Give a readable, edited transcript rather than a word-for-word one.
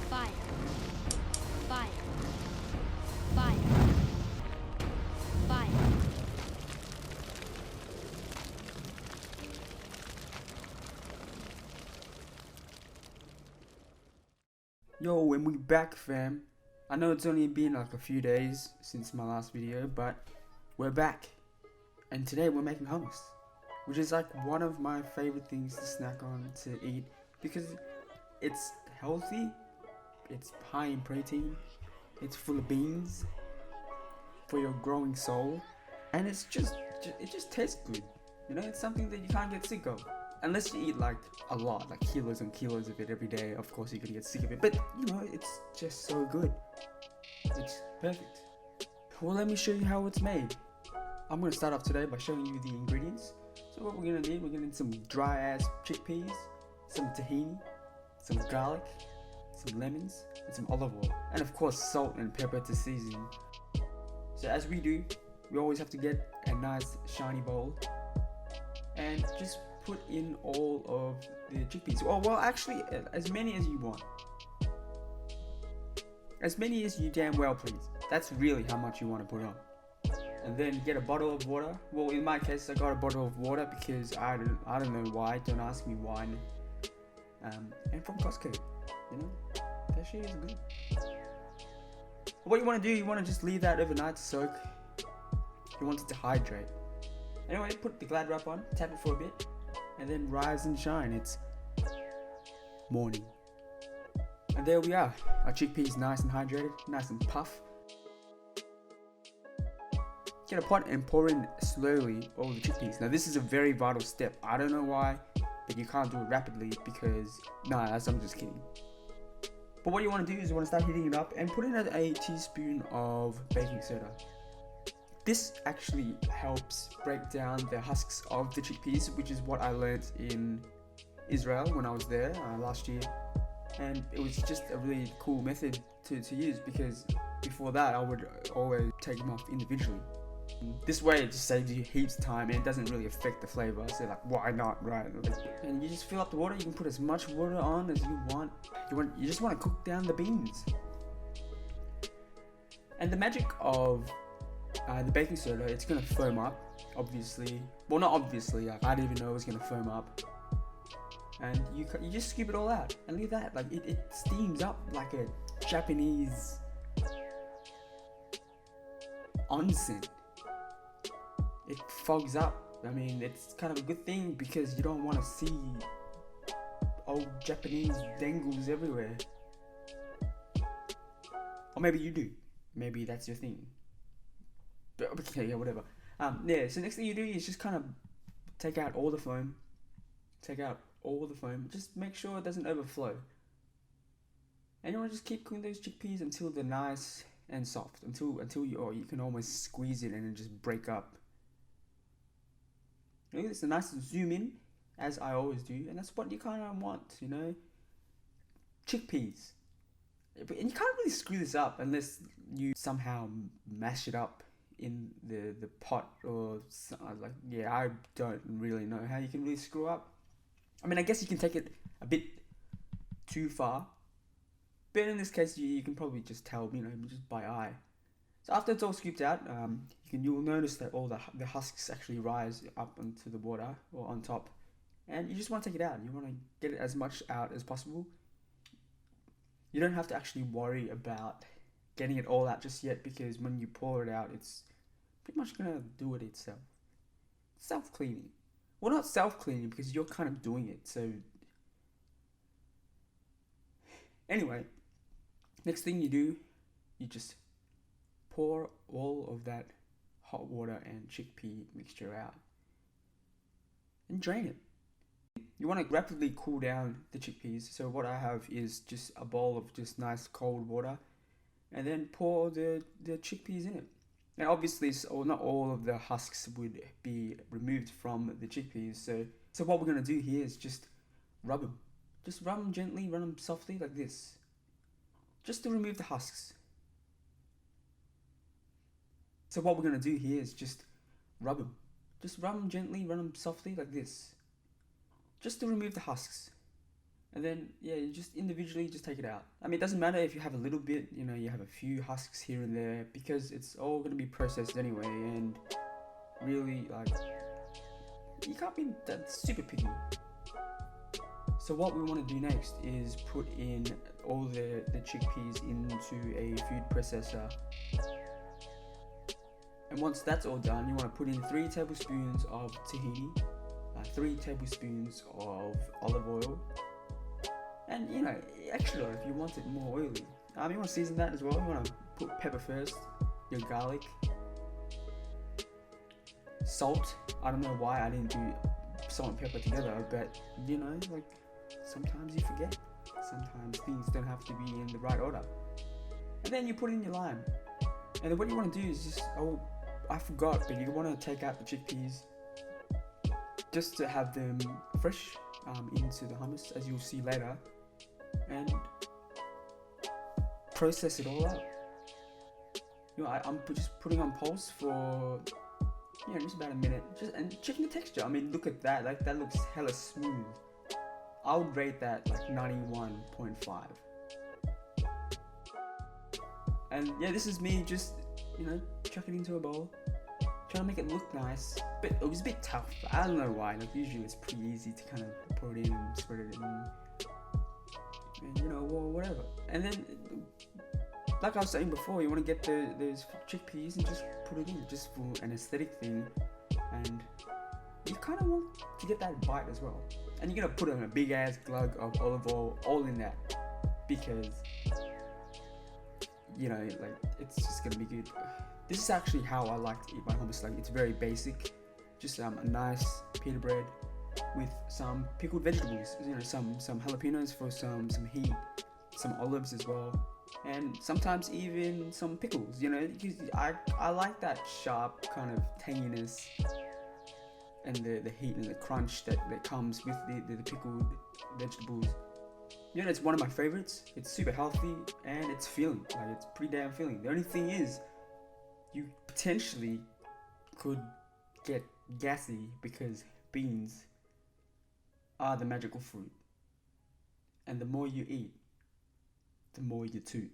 Fire. Fire. Fire. Fire. Yo, and we back, fam. I know it's only been like a few days since my last video, but we're back. And today we're making hummus, which is like one of my favorite things to snack on, to eat, because it's healthy, it's high in protein, it's full of beans for your growing soul, and it just tastes good. You know, it's something that you can't get sick of. Unless you eat like a lot, like kilos and kilos of it every day, of course you're gonna get sick of it. But you know, it's just so good. It's perfect. Well, let me show you how it's made. I'm gonna start off today by showing you the ingredients. So what we're gonna need some dry ass chickpeas, some tahini, some garlic, some lemons, and some olive oil. And of course salt and pepper to season. So as we do, we always have to get a nice shiny bowl and just put in all of the chickpeas. Well, actually, as many as you want. As many as you damn well please. That's really how much you want to put on. And then get a bottle of water. Well, in my case, I got a bottle of water because I don't know why. Don't ask me why. And from Costco, you know, that shit is good. What you want to do, you want to just leave that overnight to soak. You want it to hydrate. Anyway, put the Glad wrap on, tap it for a bit, and then rise and shine. It's morning. And there we are. Our chickpeas nice and hydrated, nice and puff. Get a pot and pour in slowly all the chickpeas. Now this is a very vital step. I don't know why, but you can't do it rapidly because, I'm just kidding. But what you want to do is you want to start heating it up and put in a teaspoon of baking soda. This actually helps break down the husks of the chickpeas, which is what I learned in Israel when I was there last year. And it was just a really cool method to use, because before that I would always take them off individually. This way it just saves you heaps of time and it doesn't really affect the flavour, so like, why not, right? And you just fill up the water. You can put as much water on as you want. You just want to cook down the beans. And the magic of the baking soda, it's going to foam up, obviously. Well, not obviously, I didn't even know it was going to foam up. And you just scoop it all out and leave that. Like, it steams up like a Japanese onsen. It fogs up. I mean, it's kind of a good thing because you don't want to see old Japanese dangles everywhere. Or maybe you do. Maybe that's your thing. But okay, yeah, whatever. So next thing you do is just kind of take out all the foam. Just make sure it doesn't overflow. And you want to just keep cooking those chickpeas until they're nice and soft. Until you can almost squeeze it and it just break up. Look at this, a nice zoom in, as I always do, and that's what you kind of want, you know. Chickpeas. And you can't really screw this up unless you somehow mash it up in the pot or like, yeah, I don't really know how you can really screw up. I mean, I guess you can take it a bit too far, but in this case you can probably just tell, you know, just by eye. So after it's all scooped out, you will notice that all the husks actually rise up into the water or on top, and you just want to take it out. You want to get it as much out as possible. You don't have to actually worry about getting it all out just yet, because when you pour it out, it's pretty much gonna do it itself. Self-cleaning. Well, not self-cleaning because you're kind of doing it. So anyway, next thing you do, you just pour all of that hot water and chickpea mixture out and drain it. You want to rapidly cool down the chickpeas. So what I have is just a bowl of just nice cold water, and then pour the chickpeas in it. Now obviously, not all of the husks would be removed from the chickpeas. So what we're going to do here is just rub them. Just rub them gently, rub them softly like this. Just to remove the husks. So what we're going to do here is just rub them. Just rub them gently, rub them softly like this. Just to remove the husks. And then, yeah, you just individually just take it out. I mean, it doesn't matter if you have a little bit, you know, you have a few husks here and there, because it's all going to be processed anyway, and really, like, you can't be that super picky. So what we want to do next is put in all the chickpeas into a food processor. And once that's all done, you want to put in 3 tablespoons of tahini, 3 tablespoons of olive oil, and you know, extra if you want it more oily. You want to season that as well. You want to put pepper first, your garlic, salt. I don't know why I didn't do salt and pepper together, but you know, like, sometimes you forget. Sometimes things don't have to be in the right order. And then you put in your lime. And then what you want to do is just, I forgot, but you want to take out the chickpeas just to have them fresh into the hummus, as you'll see later, and process it all out. You know, I'm just putting on pulse for, you know, just about a minute, and checking the texture. I mean, look at that, like, that looks hella smooth. I would rate that like 91.5. And yeah, this is me just, you know, chuck it into a bowl, trying to make it look nice, but it was a bit tough. I don't know why. Like, usually it's pretty easy to kind of pour it in and spread it in, and you know, whatever. And then, like I was saying before, you want to get those chickpeas and just put it in, just for an aesthetic thing, and you kind of want to get that bite as well. And you're gonna put in a big ass glug of olive oil all in that, because, you know, like, it's just gonna be good. This is actually how I like to eat my hummus. Like, it's very basic, just a nice pita bread with some pickled vegetables. You know, some jalapenos for some heat, some olives as well, and sometimes even some pickles. You know, because I like that sharp kind of tanginess and the heat and the crunch that comes with the pickled vegetables. You know, it's one of my favorites. It's super healthy and it's filling. Like, it's pretty damn filling. The only thing is, you potentially could get gassy because beans are the magical fruit. And the more you eat, the more you toot.